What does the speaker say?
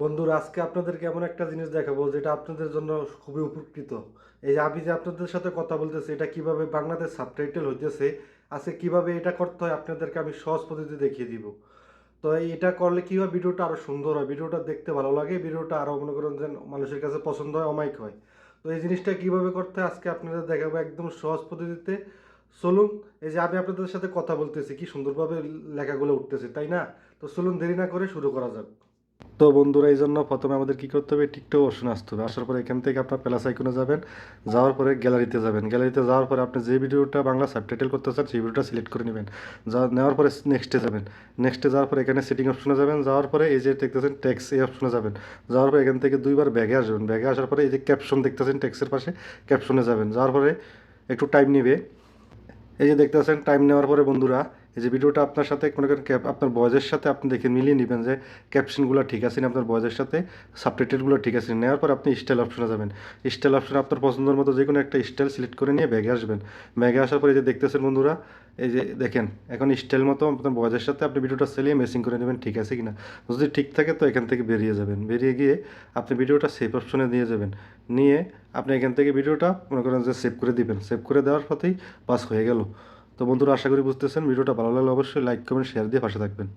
বন্ধুরা আজকে আপনাদেরকে এমন একটা জিনিস দেখাবো যেটা আপনাদের জন্য খুবই উপকৃত। এই যে আমি যে আপনাদের সাথে কথা বলতেছি এটা কিভাবে বাংলাতে সাবটাইটেল হইতেছে, আজকে কিভাবে এটা করতে হয় আপনাদেরকে আমি সহজ পদ্ধতি দেখিয়ে দিব। তো এটা করলে কি হয়, ভিডিওটা আরো সুন্দর হয়, ভিডিওটা দেখতে ভালো লাগে, ভিডিওটা আরো মনে করেন যে মানুষের কাছে পছন্দ হয়, অমায়িক হয়। তো এই জিনিসটা কিভাবে করতে হয় আজকে আপনাদের দেখাবো একদম সহজ পদ্ধতিতে। চলুন, এই যে আমি আপনাদের সাথে কথা বলতেছি কি সুন্দরভাবে লেখাগুলো উঠতেছে, তাই না? তো চলুন দেরি না করে শুরু করা যাক। তো বন্ধুরা এই জন্য প্রথমে আমাদের কি করতে হবে, টিকটক অপশনে আসতে হবে। আসার পরে এখান থেকে আপনার প্লাস আইকনে যাবেন, যাওয়ার পরে গ্যালারিতে যাবেন। গ্যালারিতে যাওয়ার পরে আপনি যে ভিডিওটা বাংলা সাবটাইটেল করতে চান সেই ভিডিওটা সিলেক্ট করে নেবেন। নেওয়ার পরে নেক্সটে যাবেন। নেক্সটে যাওয়ার পরে এখানে সেটিং অপশনে যাবেন, যাওয়ার পরে এই যে দেখতেছেন টেক্সট এই অপশনে যাবেন। যাওয়ার পরে এখান থেকে দুইবার ব্যাগে আসবেন। ব্যাগে আসার পরে এই যে ক্যাপশন দেখতেছেন টেক্সটের পাশে, ক্যাপশনে যাবেন। যাওয়ার পরে একটু টাইম নিবে। এই যে দেখতে পাচ্ছেন টাইম নেওয়ার পরে বন্ধুরা এই যে ভিডিওটা আপনার সাথে মনে করেন আপনার ভয়েসের সাথে আপনি দেখে মিলিয়ে নেবেন যে ক্যাপশনগুলো ঠিক আছে না, আপনার ভয়েসের সাথে সাবটাইটেলগুলো ঠিক আছে। নেওয়ার পর আপনি স্টাইল অপশনে যাবেন। স্টাইল অপশনে আপনার পছন্দের মতো যে কোনো একটা স্টাইল সিলেক্ট করে নিয়ে ব্যাগে আসবেন। ব্যাগে আসার পরে এই যে দেখতেছেন বন্ধুরা, এই যে দেখেন এখন স্টাইল মতো আপনার ভয়েসের সাথে আপনি ভিডিওটা চালিয়ে ম্যাচিং করে নেবেন ঠিক আছে কিনা। যদি ঠিক থাকে তো এখান থেকে বেরিয়ে যাবেন। বেরিয়ে গিয়ে আপনি ভিডিওটা সেভ অপশনে দিয়ে যাবেন। নিয়ে আপনি এখান থেকে ভিডিওটা মনে করেন যে সেভ করে দিবেন। সেভ করে দেওয়ার পথেই পাস হয়ে গেল। তো বন্ধুরা আশা করি বুঝতেছেন। ভিডিওটা ভালো লাগলে অবশ্যই লাইক কমেন্ট শেয়ার দিয়ে পাশে থাকবেন।